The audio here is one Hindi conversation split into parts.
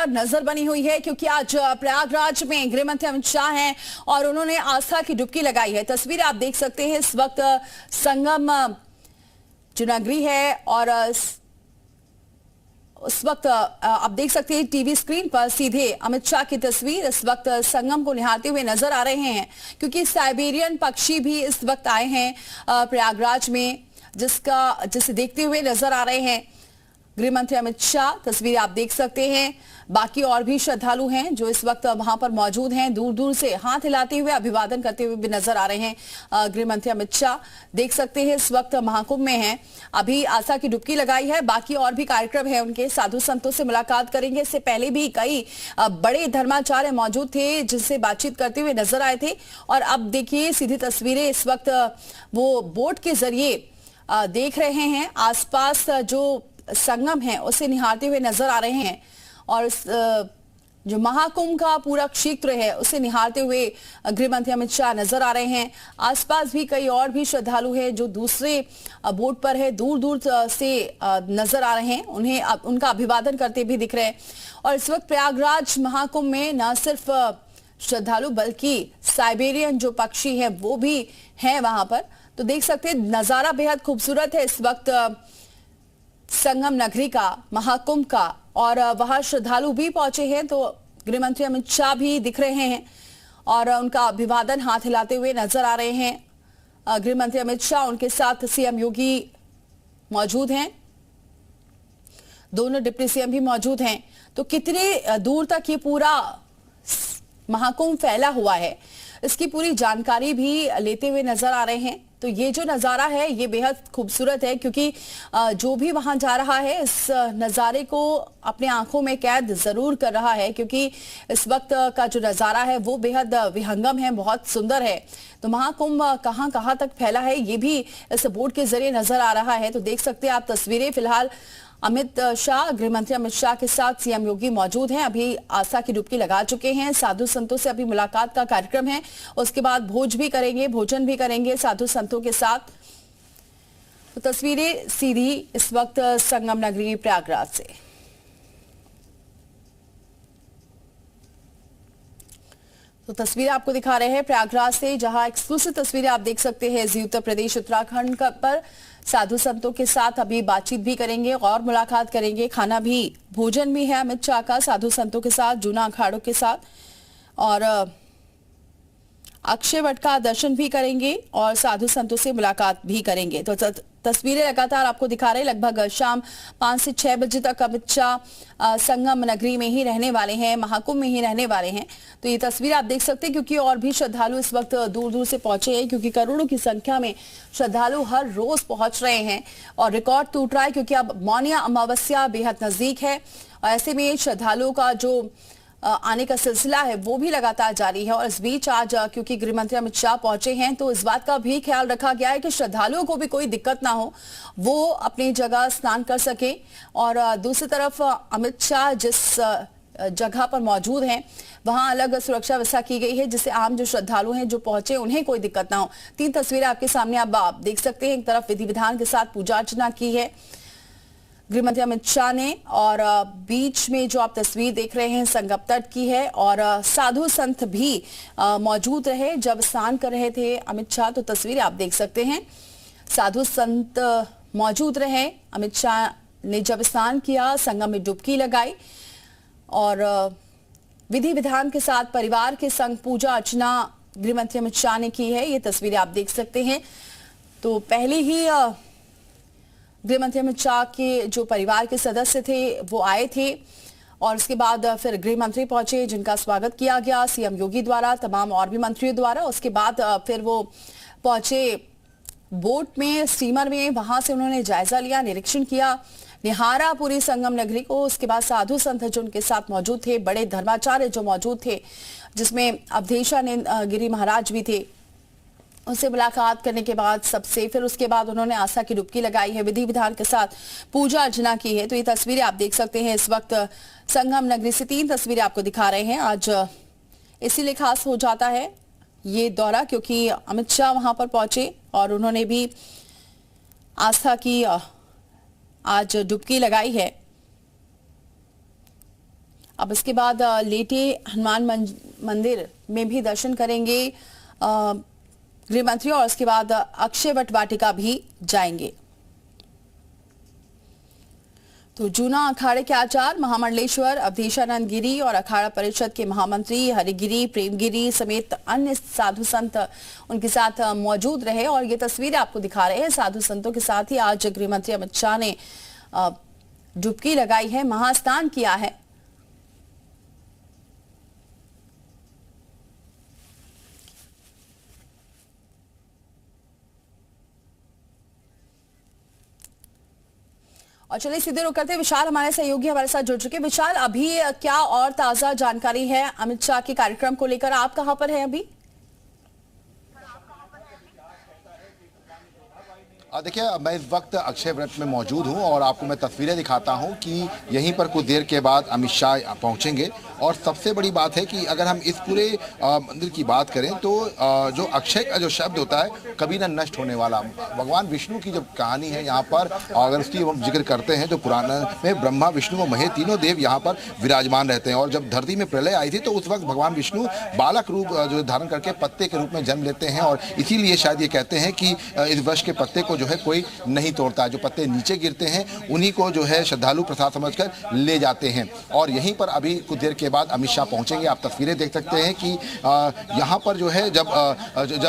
पर नजर बनी हुई है क्योंकि आज प्रयागराज में गृह मंत्री अमित शाह हैं और उन्होंने आस्था की डुबकी लगाई है। तस्वीर आप देख सकते हैं, इस वक्त संगम जो नगरी है और उस वक्त आप देख सकते हैं टीवी स्क्रीन पर सीधे अमित शाह की तस्वीर इस वक्त संगम को निहारते हुए नजर आ रहे हैं क्योंकि साइबेरियन पक्षी भी इस वक्त आए हैं प्रयागराज में, जिसे देखते हुए नजर आ रहे हैं गृह मंत्री अमित शाह। तस्वीर आप देख सकते हैं, बाकी और भी श्रद्धालु हैं जो इस वक्त वहां पर मौजूद हैं, दूर दूर से हाथ हिलाते हुए अभिवादन करते हुए भी नजर आ रहे हैं गृह मंत्री अमित शाह। देख सकते हैं इस वक्त महाकुंभ में हैं, अभी आस्था की डुबकी लगाई है, बाकी और भी कार्यक्रम है उनके, साधु संतों से मुलाकात करेंगे। इससे पहले भी कई बड़े धर्माचार्य मौजूद थे जिनसे बातचीत करते हुए नजर आए थे और अब देखिए सीधी तस्वीरें इस वक्त वो बोट के जरिए देख रहे हैं, आसपास जो संगम है उसे निहारते हुए नजर आ रहे हैं और जो महाकुंभ का पूरा क्षेत्र है उसे निहारते हुए गृह मंत्री अमित शाह नजर आ रहे हैं। आसपास भी कई और भी श्रद्धालु हैं जो दूसरे बोट पर है, दूर दूर से नजर आ रहे हैं, उन्हें उनका अभिवादन करते भी दिख रहे हैं। और इस वक्त प्रयागराज महाकुंभ में न सिर्फ श्रद्धालु बल्कि साइबेरियन जो पक्षी है वो भी है वहां पर। तो देख सकते हैं नजारा बेहद खूबसूरत है इस वक्त संगम नगरी का, महाकुंभ का, और वहां श्रद्धालु भी पहुंचे हैं तो गृह मंत्री अमित शाह भी दिख रहे हैं और उनका अभिवादन हाथ हिलाते हुए नजर आ रहे हैं गृह मंत्री अमित शाह। उनके साथ सीएम योगी मौजूद हैं, दोनों डिप्टी सीएम भी मौजूद हैं। तो कितने दूर तक ये पूरा महाकुंभ फैला हुआ है इसकी पूरी जानकारी भी लेते हुए नजर आ रहे हैं। तो ये जो नजारा है ये बेहद खूबसूरत है क्योंकि जो भी वहां जा रहा है इस नजारे को अपने आंखों में कैद जरूर कर रहा है क्योंकि इस वक्त का जो नजारा है वो बेहद विहंगम है, बहुत सुंदर है। तो महाकुंभ कहां कहां तक फैला है ये भी इस बोर्ड के जरिए नजर आ रहा है। तो देख सकते हैं आप तस्वीरें, फिलहाल अमित शाह, गृह मंत्री अमित शाह के साथ सीएम योगी मौजूद हैं, अभी आस्था की डुबकी लगा चुके हैं। साधु संतों से अभी मुलाकात का कार्यक्रम है, उसके बाद भोजन भी करेंगे साधु संतों के साथ। तो तस्वीरें सीधी इस वक्त संगम नगरी प्रयागराज से। तो तस्वीरें आपको दिखा रहे हैं प्रयागराज से, जहां एक्सक्लूसिव तस्वीरें आप देख सकते हैं जी उत्तर प्रदेश उत्तराखंड पर साधु संतों के साथ अभी बातचीत भी करेंगे और मुलाकात करेंगे, भोजन भी है अमित शाह का साधु संतों के साथ, जूना अखाड़ों के साथ, और अक्षय वट का दर्शन भी करेंगे और साधु संतों से मुलाकात भी करेंगे। तो तस्वीरें लगातार आपको दिखा रहे हैं, लगभग शाम 5 से 6 बजे तक अमित शाह संगम नगरी में ही रहने वाले हैं, महाकुंभ में ही रहने वाले हैं। तो ये तस्वीर आप देख सकते हैं क्योंकि और भी श्रद्धालु इस वक्त दूर दूर से पहुंचे हैं क्योंकि करोड़ों की संख्या में श्रद्धालु हर रोज पहुंच रहे हैं और रिकॉर्ड टूट रहा है क्योंकि अब मौनिया अमावस्या बेहद नजदीक है और ऐसे में श्रद्धालुओं का जो आने का सिलसिला है वो भी लगातार जारी है। और इस बीच आज क्योंकि गृह मंत्री अमित शाह पहुंचे हैं तो इस बात का भी ख्याल रखा गया है कि श्रद्धालुओं को भी कोई दिक्कत ना हो, वो अपनी जगह स्नान कर सके। और दूसरी तरफ अमित शाह जिस जगह पर मौजूद हैं वहां अलग सुरक्षा व्यवस्था की गई है जिससे आम जो श्रद्धालु हैं जो पहुंचे उन्हें कोई दिक्कत ना हो। 3 तस्वीरें आपके सामने आप देख सकते हैं, एक तरफ विधि विधान के साथ पूजा अर्चना की है गृह मंत्री अमित शाह ने और बीच में जो आप तस्वीर देख रहे हैं संगम तट की है और साधु संत भी मौजूद रहे जब स्नान कर रहे थे अमित शाह। तो तस्वीरें आप देख सकते हैं, साधु संत मौजूद रहे, अमित शाह ने जब स्नान किया, संगम में डुबकी लगाई और विधि विधान के साथ परिवार के संग पूजा अर्चना गृह मंत्री अमित शाह ने की है। ये तस्वीरें आप देख सकते हैं। तो पहले ही गृह मंत्री अमित शाह के जो परिवार के सदस्य थे वो आए थे और उसके बाद फिर गृह मंत्री पहुंचे जिनका स्वागत किया गया सीएम योगी द्वारा, तमाम और भी मंत्रियों द्वारा। उसके बाद फिर वो पहुंचे बोट में, स्टीमर में, वहां से उन्होंने जायजा लिया, निरीक्षण किया, निहारा पूरी संगम नगरी को। उसके बाद साधु संत जो उनके साथ मौजूद थे, बड़े धर्माचार्य जो मौजूद थे जिसमें अवधेशानंद गिरी महाराज भी थे, उनसे मुलाकात करने के बाद सबसे फिर उसके बाद उन्होंने आस्था की डुबकी लगाई है, विधि विधान के साथ पूजा अर्चना की है। तो ये तस्वीरें आप देख सकते हैं इस वक्त संगम नगरी से। 3 तस्वीरें आपको दिखा रहे हैं। आज इसीलिए खास हो जाता है ये दौरा क्योंकि अमित शाह वहां पर पहुंचे और उन्होंने भी आस्था की आज डुबकी लगाई है। अब इसके बाद लेटे हनुमान मंदिर में भी दर्शन करेंगे गृह मंत्री और उसके बाद अक्षय वट वाटिका भी जाएंगे। तो जूना अखाड़े के आचार्य महामंडलेश्वर अवधेशानंद गिरी और अखाड़ा परिषद के महामंत्री हरिगिरी प्रेमगिरी समेत अन्य साधु संत उनके साथ मौजूद रहे और ये तस्वीरें आपको दिखा रहे हैं। साधु संतों के साथ ही आज गृह मंत्री अमित शाह ने डुबकी लगाई है, महास्नान किया है। और चलिए सीधे रुक करते हैं, विशाल हमारे सहयोगी हमारे साथ जुड़ चुके। विशाल, अभी क्या और ताजा जानकारी है अमित शाह के कार्यक्रम को लेकर? आप कहां पर हैं अभी? देखिए, मैं इस वक्त अक्षय व्रत में मौजूद हूं और आपको मैं तस्वीरें दिखाता हूं कि यहीं पर कुछ देर के बाद अमित शाह पहुंचेंगे। और सबसे बड़ी बात है कि अगर हम इस पूरे मंदिर की बात करें तो जो अक्षय का जो शब्द होता है कभी ना नष्ट होने वाला, भगवान विष्णु की जब कहानी है यहाँ पर, अगर उसकी हम जिक्र करते हैं तो पुराण में ब्रह्मा विष्णु और महेश तीनों देव यहाँ पर विराजमान रहते हैं। और जब धरती में प्रलय आई थी तो उस वक्त भगवान विष्णु बालक रूप जो धारण करके पत्ते के रूप में जन्म लेते हैं और इसीलिए शायद ये कहते हैं कि इस वृक्ष के पत्ते को जो है कोई नहीं तोड़ता। जो पत्ते नीचे गिरते हैं उन्हीं को जो है श्रद्धालु प्रसाद समझकर ले जाते हैं। और यहीं पर अभी कुछ देर के बाद अमित शाह पहुंचेंगे। आप तस्वीरें देख सकते हैं कि यहाँ पर जो है जब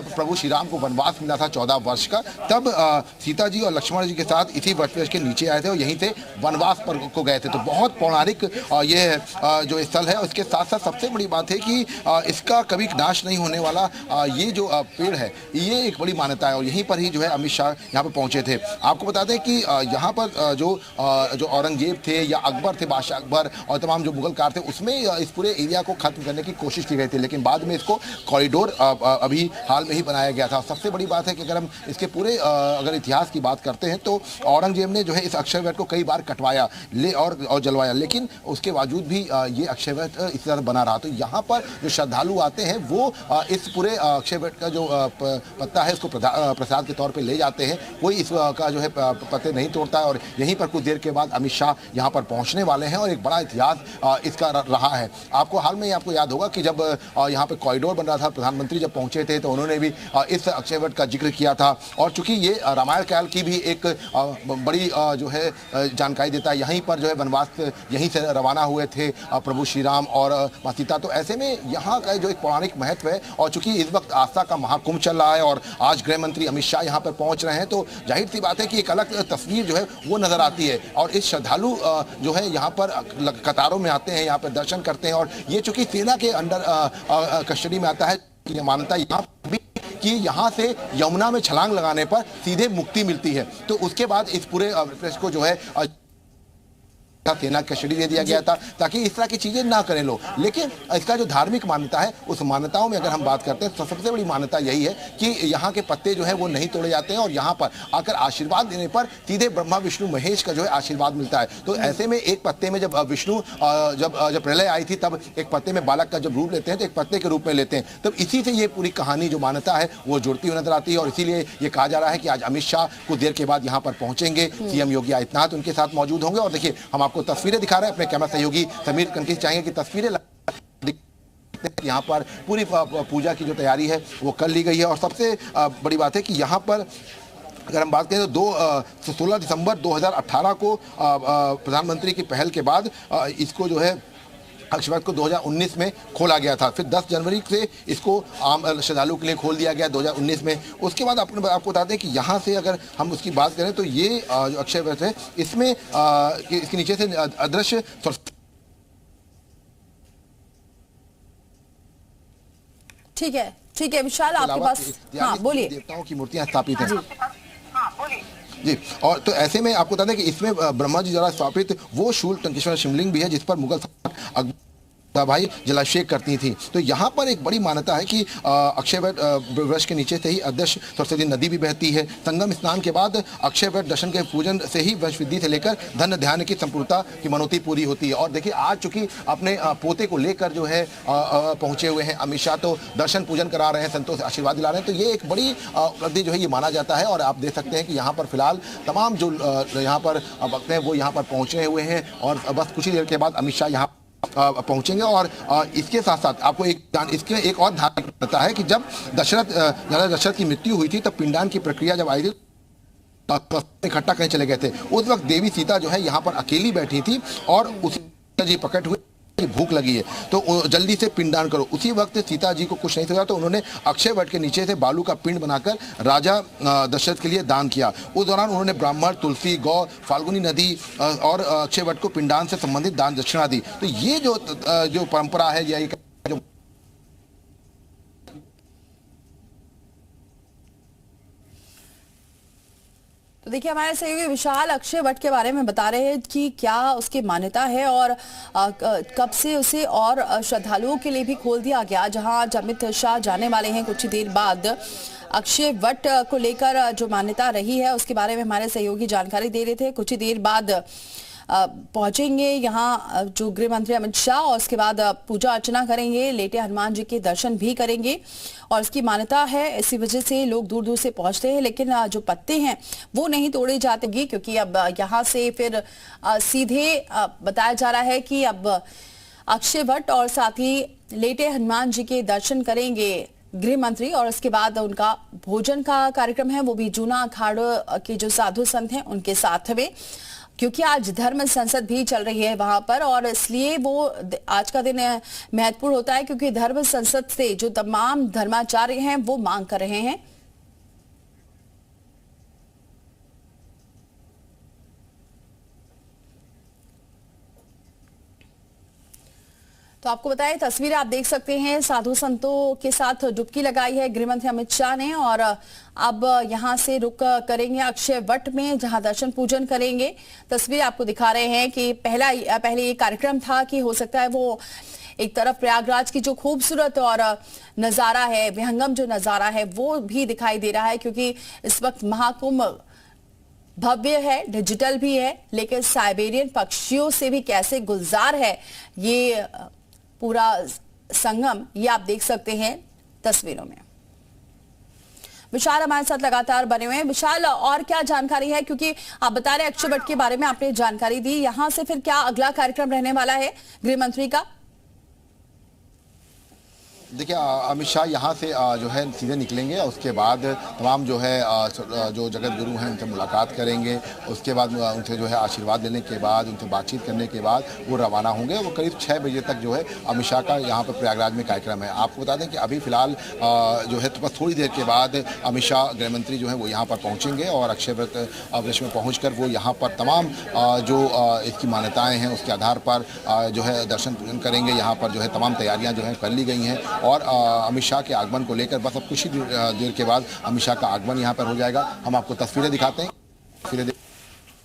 प्रभु श्री राम को वनवास मिला था 14 वर्ष का, तब सीता जी और लक्ष्मण जी के साथ इसी वृक्ष के नीचे आए थे और यहीं से वनवास पर को गए थे। तो बहुत पौराणिक ये जो स्थल है। उसके साथ साथ सबसे बड़ी बात है कि इसका कभी नाश नहीं होने वाला ये जो पेड़ है, ये एक बड़ी मान्यता है और यहीं पर ही जो है अमित शाह यहाँ पर पहुंचे थे। आपको बता दें कि यहाँ पर जो औरंगजेब थे या अकबर थे, बादशाह अकबर और तमाम जो मुगल कार थे, उसमें इस पूरे एरिया को खत्म करने की कोशिश की गई थी, लेकिन बाद में इसको कॉरिडोर अभी हाल में ही बनाया गया था। सबसे बड़ी बात है कि अगर हम इसके पूरे अगर इतिहास की बात करते हैं तो औरंगजेब ने जो है इस अक्षय वट को कई बार कटवाया और जलवाया, लेकिन उसके बावजूद भी ये अक्षय वट इसी तरह बना रहा। तो यहाँ पर जो श्रद्धालु आते हैं वो इस पूरे अक्षय वट का जो पत्ता है उसको प्रसाद के तौर पर ले जाते हैं। कोई इसका जो है पत्ते नहीं तोड़ता है। और यहीं पर कुछ देर के बाद अमित शाह यहाँ पर पहुँचने वाले हैं और एक बड़ा इतिहास इसका रहा है। आपको हाल में आपको याद होगा कि जब यहाँ पे कॉरिडोर बन रहा था, प्रधानमंत्री जब पहुंचे थे तो उन्होंने भी इस अक्षय वट का जिक्र किया था। और चूंकि ये रामायण काल की भी एक बड़ी जो है जानकारी देता है, यहीं पर जो है वनवास यहीं से रवाना हुए थे प्रभु श्री राम और माँ सीता। तो ऐसे में यहाँ का जो एक पौराणिक महत्व है और चूंकि इस वक्त आस्था का महाकुंभ चल रहा है और आज गृह मंत्री अमित शाह यहाँ पर पहुँच रहे हैं, तो जाहिर सी बात है कि एक अलग तस्वीर जो है वो नजर आती है। और इस श्रद्धालु जो है यहाँ पर कतारों में आते हैं, यहाँ पर दर्शन करते हैं। और ये चूंकि सेना के अंडर कस्टडी में आता है, ये मान्यता यहाँ भी कि यहाँ से यमुना में छलांग लगाने पर सीधे मुक्ति मिलती है। तो उसके बाद इस पूरे प्रेस को जो है सेना कस्टडी दे दिया गया था ताकि इस तरह की चीजें ना करें लोग। लेकिन इसका जो धार्मिक मान्यता है, उस मान्यताओं में अगर हम बात करते हैं तो सबसे बड़ी मान्यता यही है कि यहाँ के पत्ते जो है वो नहीं तोड़े जाते हैं और यहाँ पर आकर आशीर्वाद देने पर सीधे ब्रह्मा विष्णु महेश का जो है आशीर्वाद मिलता है। तो ऐसे में एक पत्ते में जब विष्णु जब प्रलय आई थी तब एक पत्ते में बालक का जब रूप लेते हैं तो एक पत्ते के रूप में लेते हैं। तब इसी से ये पूरी कहानी जो मान्यता है वो जुड़ती हुई नजर आती है। और इसीलिए ये कहा जा रहा है कि आज अमित शाह कुछ देर के बाद यहाँ पर पहुंचेंगे। सीएम योगी आदित्यनाथ उनके साथ मौजूद होंगे। और देखिए, हम आपको तस्वीरें दिखा रहे हैं, अपने कैमरा सहयोगी समीर कनकीस चाहेंगे कि तस्वीरें यहाँ पर पूरी पूजा की जो तैयारी है वो कर ली गई है। और सबसे बड़ी बात है कि यहाँ पर अगर हम बात करें तो 16 दिसंबर 2018 को प्रधानमंत्री की पहल के बाद इसको जो है अक्षय वट को 2019 में खोला गया था। फिर 10 जनवरी से इसको आम श्रद्धालु के लिए खोल दिया गया 2019 में। उसके बाद आपको बताते हैं कि यहाँ से अगर हम उसकी बात करें तो ये जो अक्षय वट है इसमें इसके नीचे से अदृश्य ठीक है विशाल, आपके पास हाँ बोलिए। देवताओं की मूर्तियां स्थापित हैं जी। और तो ऐसे में आपको बता दें कि इसमें ब्रह्मा जी द्वारा स्थापित वो शूल टंकेश्वर शिवलिंग भी है जिस पर मुगल भाई जलाभिषेक करती थी। तो यहाँ पर एक बड़ी मान्यता है कि अक्षय वट वृक्ष के नीचे से ही अदृश्य सरस्वती नदी भी बहती है। संगम स्नान के बाद अक्षय वट दर्शन के पूजन से ही वंश वृद्धि से लेकर धन ध्यान की संपूर्णता की मनोती पूरी होती है। और देखिए, आज चूंकि अपने पोते को लेकर जो है पहुंचे हुए हैं अमित शाह, तो दर्शन पूजन करा रहे हैं, संतों से आशीर्वाद दिला रहे हैं। तो ये एक बड़ी उपलब्धि जो है ये माना जाता है। और आप देख सकते हैं कि यहाँ पर फिलहाल तमाम जो यहाँ पर भक्त हैं वो यहाँ पर पहुँचे हुए हैं और बस कुछ ही देर के बाद अमित शाह यहाँ पहुंचेंगे। और इसके साथ साथ आपको इसके एक और ध्यान रखता है कि जब दशरथ की मृत्यु हुई थी तब पिंडदान की प्रक्रिया जब आई थी इकट्ठा कहीं चले गए थे। उस वक्त देवी सीता जो है यहाँ पर अकेली बैठी थी और उसे जी प्रकट हुए कि भूख लगी है तो जल्दी से पिंडदान करो। उसी वक्त सीता जी को कुछ नहीं था तो उन्होंने अक्षय वट के नीचे से बालू का पिंड बनाकर राजा दशरथ के लिए दान किया। उस दौरान उन्होंने ब्राह्मण, तुलसी, गौ, फाल्गुनी नदी और अक्षय वट को पिंडदान से संबंधित दान दक्षिणा दी। तो ये जो परंपरा है या जो तो देखिए हमारे सहयोगी विशाल अक्षय वट के बारे में बता रहे हैं कि क्या उसकी मान्यता है और कब से उसे और श्रद्धालुओं के लिए भी खोल दिया गया, जहां अमित शाह जाने वाले हैं कुछ ही देर बाद। अक्षय वट को लेकर जो मान्यता रही है उसके बारे में हमारे सहयोगी जानकारी दे रहे थे। कुछ ही देर बाद पहुंचेंगे यहाँ जो गृह मंत्री अमित शाह और उसके बाद पूजा अर्चना करेंगे, लेटे हनुमान जी के दर्शन भी करेंगे और इसकी मान्यता है, इसी वजह से लोग दूर दूर से पहुंचते हैं। लेकिन जो पत्ते हैं वो नहीं तोड़े जाते क्योंकि अब यहाँ से फिर सीधे बताया जा रहा है कि अब अक्षय वट और साथ ही लेटे हनुमान जी के दर्शन करेंगे गृह मंत्री और उसके बाद उनका भोजन का कार्यक्रम है वो भी जूना अखाड़े के जो साधु संत हैं उनके साथ में, क्योंकि आज धर्म संसद भी चल रही है वहां पर और इसलिए वो आज का दिन महत्वपूर्ण होता है क्योंकि धर्म संसद से जो तमाम धर्माचार्य हैं वो मांग कर रहे हैं। तो आपको बताएं तस्वीरें आप देख सकते हैं, साधु संतों के साथ डुबकी लगाई है गृह मंत्री अमित शाह ने और अब यहां से रुक करेंगे अक्षय वट में जहां दर्शन पूजन करेंगे। तस्वीर आपको दिखा रहे हैं कि पहले ये कार्यक्रम था कि हो सकता है वो एक तरफ प्रयागराज की जो खूबसूरत और नजारा है, विहंगम जो नजारा है वो भी दिखाई दे रहा है क्योंकि इस वक्त महाकुंभ भव्य है, डिजिटल भी है, लेकिन साइबेरियन पक्षियों से भी कैसे गुलजार है ये पूरा संगम, ये आप देख सकते हैं तस्वीरों में। विशाल हमारे साथ लगातार बने हुए हैं। विशाल, और क्या जानकारी है, क्योंकि आप बता रहे अक्षय वट के बारे में आपने जानकारी दी, यहां से फिर क्या अगला कार्यक्रम रहने वाला है गृह मंत्री का? देखिए अमित शाह यहाँ से जो है सीधे निकलेंगे और उसके बाद तमाम जो है जो जगत गुरु हैं उनसे मुलाकात करेंगे। उसके बाद उनसे जो है आशीर्वाद लेने के बाद, उनसे बातचीत करने के बाद वो रवाना होंगे। वो करीब 6 बजे तक जो है अमित शाह का यहाँ पर प्रयागराज में कार्यक्रम है। आपको बता दें कि अभी फिलहाल जो है तो बस थोड़ी देर के बाद अमित शाह गृह मंत्री जो है वो यहाँ पर पहुँचेंगे और अक्षय वृक्ष में पहुँच कर वो यहाँ पर तमाम जो इसकी मान्यताएँ हैं उसके आधार पर जो है दर्शन पूजन करेंगे। यहाँ पर जो है तमाम तैयारियाँ जो है कर ली गई हैं और अमित शाह के आगमन को लेकर बस अब कुछ ही देर के बाद अमित शाह का आगमन यहाँ पर हो जाएगा। हम आपको तस्वीरें दिखाते हैं।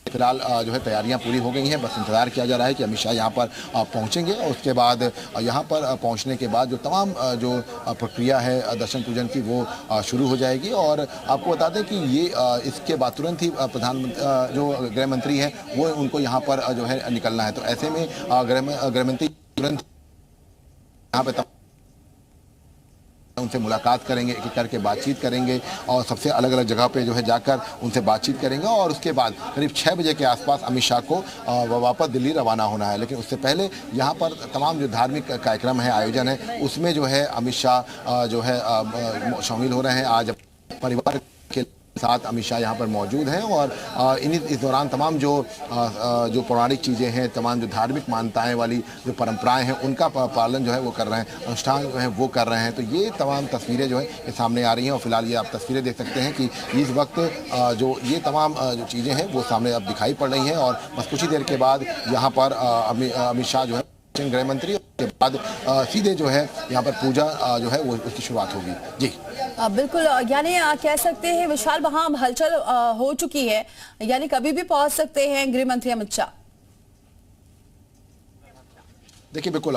फिलहाल जो है तैयारियां पूरी हो गई हैं, बस इंतजार किया जा रहा है कि अमित शाह यहाँ पर पहुँचेंगे और उसके बाद यहाँ पर पहुँचने के बाद जो तमाम जो प्रक्रिया है दर्शन पूजन की वो शुरू हो जाएगी। और आपको बता दें कि ये इसके बाद तुरंत ही प्रधानमंत्री जो गृह मंत्री हैं वो उनको यहाँ पर जो है निकलना है। तो ऐसे में गृह मंत्री तुरंत यहाँ पर उनसे मुलाकात करेंगे, एक एक करके बातचीत करेंगे और सबसे अलग अलग जगह पे जो है जाकर उनसे बातचीत करेंगे और उसके बाद करीब 6 बजे के आसपास अमित शाह को वापस दिल्ली रवाना होना है। लेकिन उससे पहले यहाँ पर तमाम जो धार्मिक कार्यक्रम है, आयोजन है, उसमें जो है अमित शाह जो है शामिल हो रहे हैं। आज परिवार के साथ अमित शाह यहाँ पर मौजूद हैं और इस दौरान तमाम जो पौराणिक चीज़ें हैं, तमाम जो धार्मिक मान्यताएं वाली जो परंपराएं हैं उनका पालन जो है वो कर रहे हैं, अनुष्ठान जो है वो कर रहे हैं। तो ये तमाम तस्वीरें जो है ये सामने आ रही हैं और फिलहाल ये आप तस्वीरें देख सकते हैं कि इस वक्त जो ये तमाम जो चीज़ें हैं वो सामने अब दिखाई पड़ रही हैं और बस कुछ ही देर के बाद यहाँ पर अमित शाह जो है गृह मंत्री के बाद सीधे जो है यहाँ पर पूजा जो है वो उसकी शुरुआत होगी। जी बिल्कुल, यानी कह सकते हैं विशाल वहां हलचल हो चुकी है, यानी कभी भी पहुंच सकते हैं गृह मंत्री अमित शाह। देखिए बिल्कुल